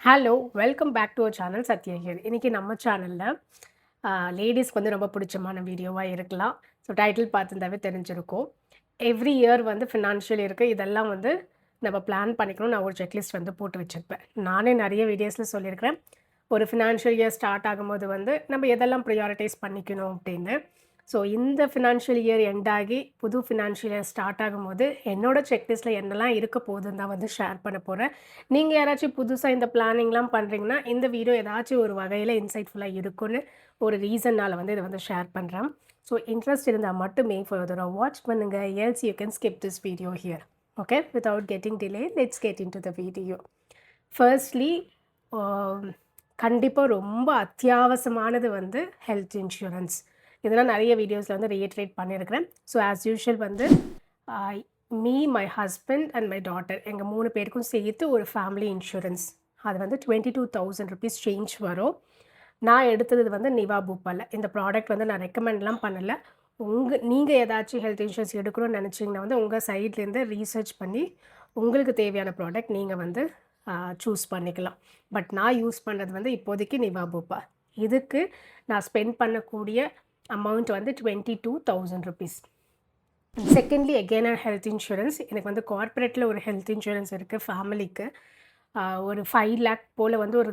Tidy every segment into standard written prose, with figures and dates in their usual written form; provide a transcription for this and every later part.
Hello welcome back to our channel Sathya here. இன்றைக்கி நம்ம சேனலில் லேடிஸ்க்கு வந்து ரொம்ப பிடிச்சமான வீடியோவாக இருக்கலாம். ஸோ டைட்டில் பார்த்துருந்தாவே தெரிஞ்சிருக்கும். எவ்ரி இயர் வந்து ஃபினான்ஷியல் இருக்குது, இதெல்லாம் வந்து நம்ம பிளான் பண்ணிக்கணும். நான் ஒரு செக்லிஸ்ட் வந்து போட்டு வச்சுருப்பேன். நானே நிறைய வீடியோஸில் சொல்லியிருக்கிறேன். ஒரு ஃபினான்ஷியல் இயர் ஸ்டார்ட் ஆகும்போது வந்து நம்ம எதெல்லாம் ப்ரியாரிட்டைஸ் பண்ணிக்கணும் அப்படின்னு. ஸோ இந்த ஃபினான்ஷியல் இயர் எண்ட் ஆகி புது ஃபினான்ஷியல் இயர் ஸ்டார்ட் ஆகும்போது என்னோட செக்லிஸ்ட்டில் என்னெல்லாம் இருக்க போகுதுன்னு தான் வந்து ஷேர் பண்ண போகிறேன். நீங்கள் யாராச்சும் புதுசாக இந்த பிளானிங்லாம் பண்ணுறீங்கன்னா இந்த வீடியோ ஏதாச்சும் ஒரு வகையில் இன்சைட்ஃபுல்லாக இருக்குன்னு ஒரு ரீசன்னால் வந்து இதை வந்து ஷேர் பண்ணுறேன். ஸோ இன்ட்ரெஸ்ட் இருந்தால் மட்டுமே ஃபர்தராக வாட்ச் பண்ணுங்கள். Else you can skip this video here. Okay, without getting delay let's get in to the video. Firstly கண்டிப்பாக ரொம்ப அத்தியாவசியமானது வந்து ஹெல்த் இன்சூரன்ஸ். இதெல்லாம் நிறைய வீடியோஸில் வந்து ரீட்ரேட் பண்ணியிருக்கிறேன். ஸோ ஆஸ் யூஷுவல் வந்து me, my husband and my daughter எங்கள் 3 பேருக்கும் சேர்த்து ஒரு ஃபேமிலி இன்சூரன்ஸ். அது வந்து 22,000 ருபீஸ் சேஞ்ச் வரும். நான் எடுத்தது வந்து நிவா பூப்பால். இந்த ப்ராடக்ட் வந்து நான் ரெக்கமெண்ட்லாம் பண்ணலை. நீங்கள் ஏதாச்சும் ஹெல்த் இன்சூரன்ஸ் எடுக்கணும்னு நினச்சிங்கன்னா வந்து உங்கள் சைட்லேருந்து ரீசர்ச் பண்ணி உங்களுக்கு தேவையான ப்ராடக்ட் நீங்கள் வந்து சூஸ் பண்ணிக்கலாம். பட் நான் யூஸ் பண்ணுறது வந்து இப்போதைக்கு நிவா பூப்பா. இதுக்கு நான் ஸ்பெண்ட் பண்ணக்கூடிய அமௌண்ட் வந்து 22,000 rupees. Secondly again health insurance. எனக்கு வந்து கார்ப்பரேட்டில் ஒரு ஹெல்த் இன்சூரன்ஸ் இருக்குது ஃபேமிலிக்கு. ஒரு 5 லேக் போல் வந்து ஒரு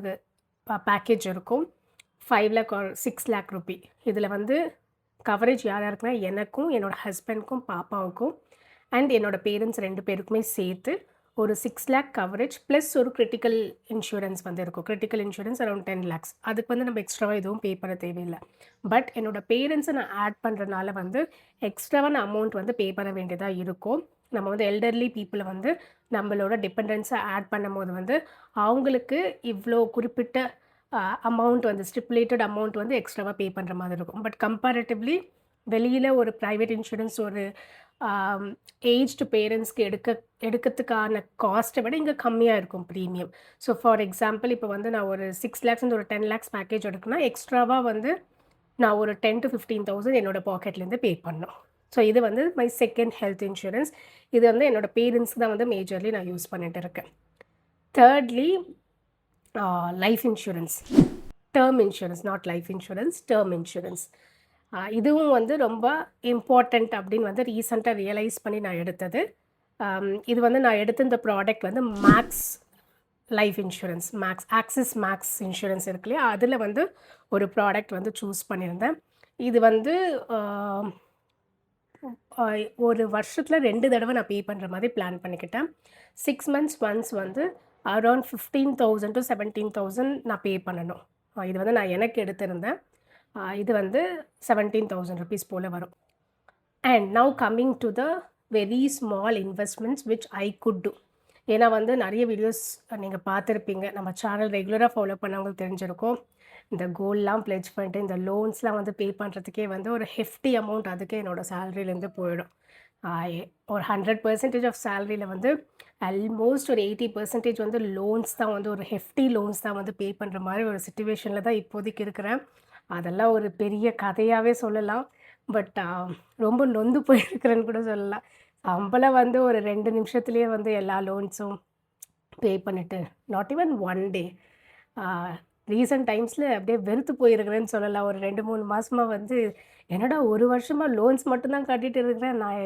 பேக்கேஜ் இருக்கும். 5 லேக் ஆர் 6 லேக் ருபி. இதில் வந்து கவரேஜ் யார் யாருக்குன்னா எனக்கும் என்னோடய ஹஸ்பண்ட்க்கும் பாப்பாவுக்கும் அண்ட் என்னோடய பேரண்ட்ஸ் 2 பேருக்குமே சேர்த்து ஒரு 6 லேக் கவரேஜ் ப்ளஸ் ஒரு கிரிட்டிக்கல் இன்சூரன்ஸ் வந்து இருக்கும். Critical insurance around 10 lakhs. அதுக்கு வந்து நம்ம எக்ஸ்ட்ராவாக எதுவும் பே பண்ண தேவையில்லை. பட் என்னோடய பேரண்ட்ஸை நான் ஆட் பண்ணுறதுனால வந்து எக்ஸ்ட்ராவான அமௌண்ட் வந்து பே பண்ண வேண்டியதாக இருக்கும். நம்ம வந்து எல்டர்லி பீப்புளை வந்து நம்மளோட டிபெண்டன்ஸை ஆட் பண்ணும் போது வந்து அவங்களுக்கு இவ்வளோ குறிப்பிட்ட அமௌண்ட் வந்து ஸ்டிப்புலேட்டட் அமௌண்ட் வந்து எக்ஸ்ட்ராவாக பே பண்ணுற மாதிரி இருக்கும். பட் கம்பேரிட்டிவ்லி வெளியில் ஒரு ப்ரைவேட் இன்சூரன்ஸ் ஒரு ஏஜ்டு பேரண்ட்ஸ்க்கு எடுக்கிறதுக்கான காஸ்ட்டை விட இங்கே கம்மியாக இருக்கும் ப்ரீமியம். ஸோ ஃபார் எக்ஸாம்பிள் இப்போ வந்து நான் ஒரு 6 லேக்ஸ் ஒரு 10 லேக்ஸ் பேக்கேஜ் எடுக்கணும்னா எக்ஸ்ட்ராவாக வந்து நான் ஒரு 10,000 to 15,000 என்னோடய பாக்கெட்லேருந்து பே பண்ணணும். ஸோ இது வந்து மை செகண்ட் ஹெல்த் இன்சூரன்ஸ். இது வந்து என்னோடய பேரண்ட்ஸ்க்கு தான் வந்து மேஜர்லி நான் யூஸ் பண்ணிகிட்டு இருக்கேன். Thirdly life insurance. Term insurance, not life insurance, term insurance. இதுவும் வந்து ரொம்ப இம்பார்ட்டண்ட் அப்படின்னு வந்து ரீசெண்டாக ரியலைஸ் பண்ணி நான் எடுத்தது. இது வந்து நான் எடுத்த இந்த ப்ராடக்ட் வந்து Max Life insurance, Axis Max insurance இருக்கு இல்லையா, அதில் வந்து ஒரு ப்ராடக்ட் வந்து சூஸ் பண்ணியிருந்தேன். இது வந்து ஒரு வருஷத்தில் 2 தடவை நான் பே பண்ணுற மாதிரி பிளான் பண்ணிக்கிட்டேன். 6 months ஒன்ஸ் வந்து அரௌண்ட் 15,000 to 17,000 நான் பே பண்ணணும். இது வந்து நான் எனக்கு எடுத்திருந்தேன். இது வந்து 17,000 ருபீஸ் போல் வரும். And now coming to the very small investments which I could do. ஏன்னா வந்து நிறைய வீடியோஸ் நீங்கள் பார்த்துருப்பீங்க, நம்ம சேனல் ரெகுலராக ஃபாலோ பண்ணவங்களுக்கு தெரிஞ்சிருக்கும். இந்த கோல்ட்லாம் ப்ளெட்ஜ் பண்ணிட்டு இந்த லோன்ஸ்லாம் வந்து பே பண்ணுறதுக்கே வந்து ஒரு ஹெஃப்டி அமௌண்ட் அதுக்கே என்னோடய சேலரியிலேருந்து போயிடும். ஒரு 100% ஆஃப் சேலரியில் வந்து ஆல்மோஸ்ட் ஒரு 80% வந்து லோன்ஸ் தான் வந்து ஒரு ஹெஃப்டி லோன்ஸ் தான் வந்து பே பண்ணுற மாதிரி ஒரு சிச்சுவேஷனில் தான் இப்போதைக்கு இருக்கிறேன். அதெல்லாம் ஒரு பெரிய கதையாகவே சொல்லலாம். பட் ரொம்ப நொந்து போயிருக்கிறேன்னு கூட சொல்லலாம். சம்பளம் வந்து ஒரு 2 நிமிஷத்துலேயே வந்து எல்லா லோன்ஸும் பே பண்ணிவிட்டு நாட் ஈவன் 1 டே. ரீசன்ட் டைம்ஸில் அப்படியே வெறுத்து போயிருக்கிறேன்னு சொல்லலாம். ஒரு 2-3 மாதமாக வந்து என்னடா ஒரு வருஷமாக லோன்ஸ் மட்டும்தான் கட்டிகிட்டு இருக்கிறேன், நான்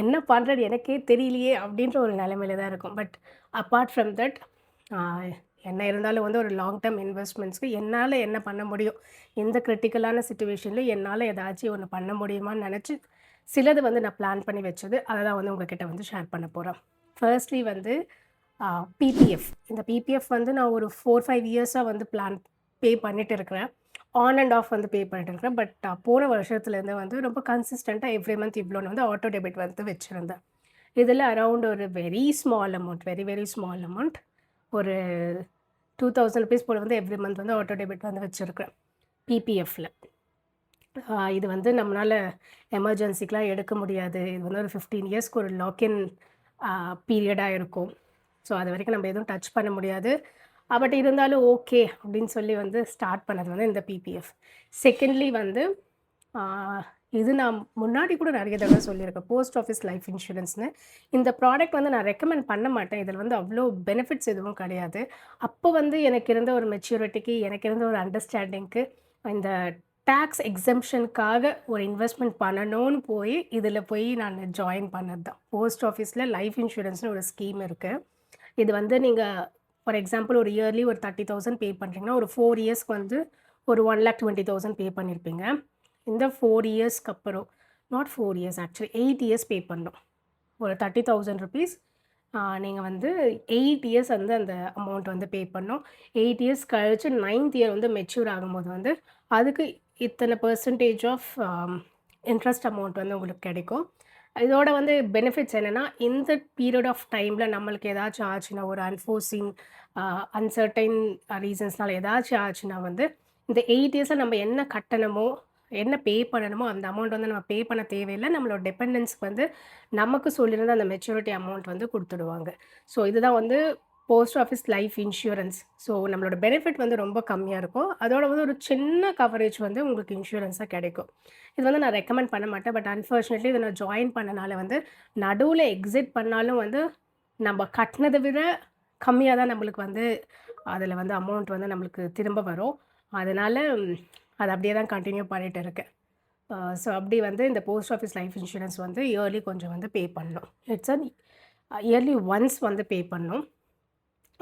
என்ன பண்ணுறது எனக்கே தெரியலையே அப்படின்ற ஒரு நிலைமையில தான் இருக்கும். பட் அப்பார்ட் ஃப்ரம் தட் என்ன இருந்தாலும் வந்து ஒரு லாங் டேர்ம் இன்வெஸ்ட்மெண்ட்ஸ்க்கு என்னால் என்ன பண்ண முடியும், எந்த கிரிட்டிக்கலான சிச்சுவேஷனில் என்னால் ஏதாச்சும் ஒன்று பண்ண முடியுமான்னு நினச்சி சிலது வந்து நான் பிளான் பண்ணி வச்சது. அதை தான் வந்து உங்கள்கிட்ட வந்து ஷேர் பண்ண போகிறேன். ஃபர்ஸ்ட்லி வந்து பிபிஎஃப். இந்த பிபிஎஃப் வந்து நான் ஒரு 4-5 இயர்ஸாக வந்து பே பண்ணிட்டு இருக்கிறேன். ஆன் அண்ட் ஆஃப் வந்து பே பண்ணிட்டு இருக்கிறேன். பட் போன வருஷத்துலேருந்து வந்து ரொம்ப கன்சிஸ்டண்ட்டாக எவ்ரி மந்த் இவ்வளோன்னு வந்து ஆட்டோ டெபிட் வந்து வச்சுருந்தேன். இதில் அரவுண்ட் ஒரு very small amount, very small amount, ஒரு 2,000 ருபீஸ் போல் வந்து எவ்ரி மந்த் வந்து ஆட்டோ டெபிட் வந்து வச்சுருக்கிறேன் பிபிஎஃப்பில். இது வந்து நம்மளால் எமர்ஜென்சிக்கெலாம் எடுக்க முடியாது. இது வந்து ஒரு 15 இயர்ஸ்க்கு ஒரு லாக்இன் பீரியடாக இருக்கும். ஸோ அது வரைக்கும் நம்ம எதுவும் டச் பண்ண முடியாது. பட் இருந்தாலும் ஓகே அப்படின்னு சொல்லி வந்து ஸ்டார்ட் பண்ணது வந்து இந்த பிபிஎஃப். செகண்ட்லி வந்து இது நான் முன்னாடி கூட நிறைய தடவை சொல்லியிருக்கேன். போஸ்ட் ஆஃபீஸ் லைஃப் இன்சூரன்ஸ்ன்னு. இந்த ப்ராடக்ட் வந்து நான் ரெக்கமெண்ட் பண்ண மாட்டேன். இதில வந்து அவ்ளோ பெனிஃபிட்ஸ் எதுவும் கிடையாது. அப்போ வந்து எனக்கு இருந்த ஒரு மெச்சூரிட்டிக்கு, எனக்கு இருந்த ஒரு அண்டர்ஸ்டாண்டிங்க்கு இந்த டாக்ஸ் எக்ஸம்ப்ஷனுக்காக ஒரு இன்வெஸ்ட்மென்ட் பண்ணணும்னு போய், இதில போய் நான் ஜாயின் பண்ணது தான். போஸ்ட் ஆஃபீஸ்ல லைஃப் இன்சூரன்ஸ்னு ஒரு ஸ்கீம் இருக்கு. இது வந்து நீங்க ஃபார் எக்ஸாம்பிள் ஒரு இயர்லி ஒரு 30,000 பே பண்றீங்கன்னா, ஒரு 4 இயர்ஸ்க்கு வந்து ஒரு 1,20,000 பே பண்ணியிருப்பீங்க. இந்த 4 இயர்ஸ்க்கு அப்புறம் நாட் 4 இயர்ஸ் ஆக்சுவலி 8 இயர்ஸ் பே பண்ணணும். ஒரு ₹30,000 நீங்க வந்து 8 இயர்ஸ் வந்து அந்த அமௌண்ட் வந்து பே பண்ணணும். 8 இயர்ஸ் கழிச்சு 9த் இயர் வந்து மெச்சூர் ஆகும்போது வந்து, அதுக்கு இத்தனை பெர்சன்டேஜ் ஆஃப் இன்ட்ரெஸ்ட் அமௌண்ட் வந்து உங்களுக்கு கிடைக்கும். இதோட வந்து பெனிஃபிட்ஸ் என்னன்னா, இந்த பீரியட் ஆஃப் டைம்ல நம்மளுக்கு ஏதாச்சும் ஆச்சுன்னா, ஒரு அன்ஃபோர்சீன் அன்சர்டைன் ரீசன்ஸ்னால ஏதாச்சும் ஆச்சுன்னா வந்து, இந்த 8 இயர்ஸ்ல நம்ம என்ன கட்டணமோ, என்ன பே பண்ணணுமோ, அந்த அமௌண்ட் வந்து நம்ம பே பண்ண தேவையில்ல. நம்மளோட டிபெண்டன்ஸ்க்கு வந்து நமக்கு சொல்லியிருந்த அந்த மெச்சூரிட்டி அமௌண்ட் வந்து குடுத்துடுவாங்க. ஸோ இதுதான் வந்து post office life insurance. So நம்மளோட பெனிஃபிட் வந்து ரொம்ப கம்மியா இருக்கும். அதோட வந்து ஒரு சின்ன கவரேஜ் வந்து உங்களுக்கு இன்சூரன்ஸா கிடைக்கும். இது வந்து நான் ரெக்கமெண்ட் பண்ண மாட்டேன். பட் அன்ஃபார்ச்சுனேட்லி இத நான் ஜாயின் பண்ணனால வந்து நடுவுல எக்ஸிட் பண்ணாலும் வந்து நம்ம கட்டுனத விட கம்மியா தான் நம்மளுக்கு வந்து அதில வந்து அமௌண்ட் வந்து நம்மளுக்கு திரும்ப வரும். அதனால அத அப்படியே தான் கன்டின்யூ பண்ணிட்டு இருக்கேன். ஸோ அப்படி வந்து இந்த போஸ்ட் ஆஃபீஸ் லைஃப் இன்சூரன்ஸ் வந்து இயர்லி கொஞ்சம் வந்து பே பண்ணணும். இட்ஸ் அன் இயர்லி ஒன்ஸ் வந்து பே பண்ணணும்.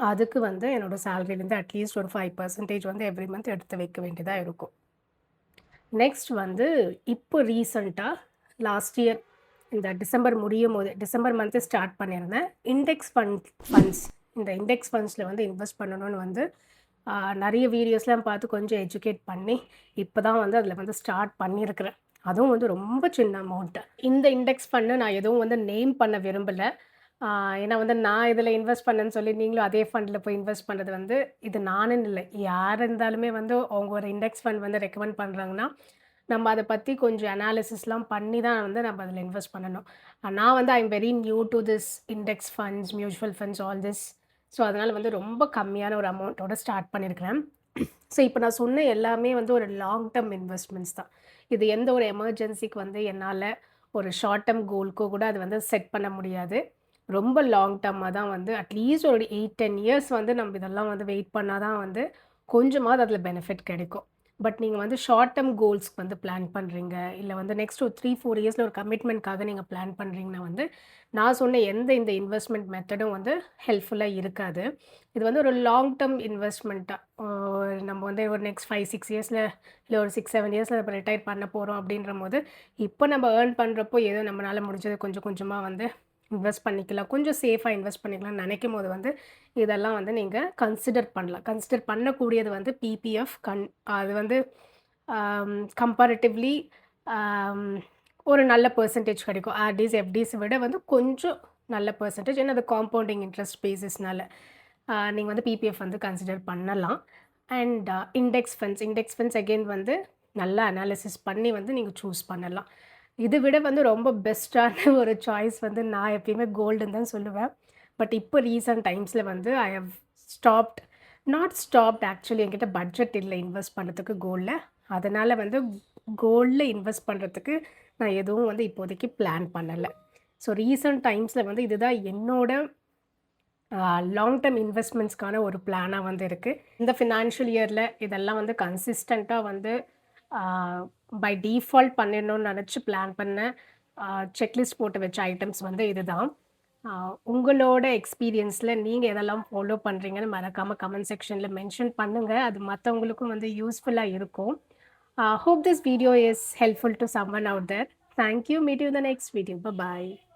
அதுக்கு வந்து என்னோட சேலரிலேருந்து அட்லீஸ்ட் ஒரு 5% வந்து எவ்ரி மந்த் எடுத்து வைக்க வேண்டியதா இருக்கும். நெக்ஸ்ட் வந்து இப்போ ரீசென்ட்டா லாஸ்ட் இயர் இந்த டிசம்பர் முடியும்போது டிசம்பர் மந்த்து ஸ்டார்ட் பண்ணியிருந்தேன். இண்டெக்ஸ் ஃபண்ட்ஸ் இந்த இண்டெக்ஸ் ஃபண்ட்ஸில் வந்து இன்வெஸ்ட் பண்ணணும்னு வந்து நிறைய வீடியோஸ்லாம் பார்த்து கொஞ்சம் எஜுகேட் பண்ணி, இப்போ தான் வந்து அதில வந்து ஸ்டார்ட் பண்ணியிருக்கிறேன். அதுவும் வந்து ரொம்ப சின்ன அமௌண்ட்டு. இந்த இண்டெக்ஸ் ஃபண்ட் நான் எதுவும் வந்து நேம் பண்ண விரும்பல. ஏன்னா வந்து நான் இதில இன்வெஸ்ட் பண்ணேன்னு சொல்லி நீங்களும் அதே ஃபண்ட்ல போய் இன்வெஸ்ட் பண்றது வந்து இது நானுன்னு இல்ல. யார் இருந்தாலுமே வந்து அவங்க ஒரு இண்டெக்ஸ் ஃபண்ட் வந்து ரெக்கமெண்ட் பண்றாங்கன்னா, நம்ம அத பத்தி கொஞ்சம் அனாலிசிஸ்லாம் பண்ணி தான் வந்து நம்ம அதில இன்வெஸ்ட் பண்ணணும். நான் வந்து I am very new to this index funds, mutual funds all this. So அதனால வந்து ரொம்ப கம்மியான ஒரு அமௌண்ட்டோட ஸ்டார்ட் பண்ணியிருக்கிறேன். ஸோ இப்போ நான் சொன்ன எல்லாமே வந்து ஒரு லாங் டர்ம் இன்வெஸ்ட்மெண்ட்ஸ் தான். இது எந்த ஒரு எமர்ஜென்சிக்கு வந்து என்னால ஒரு ஷார்ட் டர்ம் கோல்க்கோ கூட அது வந்து செட் பண்ண முடியாது. ரொம்ப லாங் டர்மா தான் வந்து அட்லீஸ்ட் ஒரு 8, 10 இயர்ஸ் வந்து நம்ம இதெல்லாம் வந்து வெயிட் பண்ணா தான் வந்து கொஞ்சமாவது அதில பெனிஃபிட் கிடைக்கும். பட் நீங்க வந்து ஷார்ட் டர்ம் கோல்ஸ்க்கு வந்து பிளான் பண்றீங்க, இல்ல வந்து நெக்ஸ்ட் ஒரு 3, 4 இயர்ஸ்ல ஒரு கமிட்மெண்ட்காக நீங்க பிளான் பண்றீங்கன்னா வந்து, நான் சொன்ன எந்த இந்த இன்வெஸ்ட்மெண்ட் மெத்தடும் வந்து ஹெல்ப்ஃபுல்லா இருக்காது. இது வந்து ஒரு லாங் டர்ம் இன்வெஸ்ட்மெண்ட்டா நம்ம வந்து ஒரு நெக்ஸ்ட் 5, 6 இயர்ஸ்ல இல்ல ஒரு 6, 7 இயர்ஸ்ல நம்ம ரிட்டயர் பண்ண போறோம் அப்படின்றபோது, இப்போ நம்ம ஏர்ன் பண்றப்போ ஏதோ நம்மளால முடிஞ்சது கொஞ்சம் கொஞ்சமா வந்து இன்வெஸ்ட் பண்ணிக்கலாம். கொஞ்சம் சேஃபா இன்வெஸ்ட் பண்ணிக்கலாம்னு நினைக்கும்போது வந்து, இதெல்லாம் வந்து நீங்க கன்சிடர் பண்ணலாம். கன்சிடர் பண்ணக்கூடியது வந்து பிபிஎஃப் அது வந்து கம்பேரிட்டிவ்லி அம் ஒரு நல்ல பெர்சன்டேஜ் கிடைக்கும். ஆர்டிஸ், எஃப்டிஸ் விட வந்து கொஞ்சம் நல்ல பெர்சன்டேஜ். ஏன்னா அது காம்பவுண்டிங் இன்ட்ரெஸ்ட் பேசிஸ்னால. நீங்க வந்து பிபிஎஃப் வந்து கன்சிடர் பண்ணலாம். அண்ட் இண்டெக்ஸ் ஃபண்ட்ஸ் அகைன் வந்து நல்லா அனாலிசிஸ் பண்ணி வந்து நீங்க சூஸ் பண்ணலாம். இத விட வந்து ரொம்ப பெஸ்ட்டான ஒரு சாய்ஸ் வந்து நான் எப்பயுமே கோல்டுன்னு தான் சொல்லுவேன். பட் இப்போ ரீசென்ட் டைம்ஸ்ல வந்து I have stopped not stopped actually என்கிட்ட பட்ஜெட் இல்ல இன்வெஸ்ட் பண்றதுக்கு கோல்ட்ல. அதனால வந்து கோல்ட்ல இன்வெஸ்ட் பண்றதுக்கு நான் எதுவும் வந்து இப்போதைக்கு பிளான் பண்ணல. ஸோ ரீசென்ட் டைம்ஸ்ல வந்து இதுதான் என்னோட லாங் டர்ம் இன்வெஸ்ட்மெண்ட்ஸ்க்கான ஒரு பிளானா வந்து இருக்கு. இந்த ஃபினான்ஷியல் இயர்ல இதெல்லாம் வந்து கன்சிஸ்டன்ட்டா வந்து பை டிஃபால்ட் பண்ணிடணும்னு நினச்சி பிளான் பண்ண செக்லிஸ்ட் போட்டு வச்ச ஐட்டம்ஸ் வந்து இதுதான். உங்களோட எக்ஸ்பீரியன்ஸில் நீங்கள் எதெல்லாம் ஃபாலோ பண்ணுறீங்கன்னு மறக்காமல் கமெண்ட் செக்ஷனில் மென்ஷன் பண்ணுங்கள். அது மற்றவங்களுக்கும் வந்து யூஸ்ஃபுல்லாக இருக்கும். Hope this video is helpful to someone out there. Thank you. Meet you in the next video. Bye bye.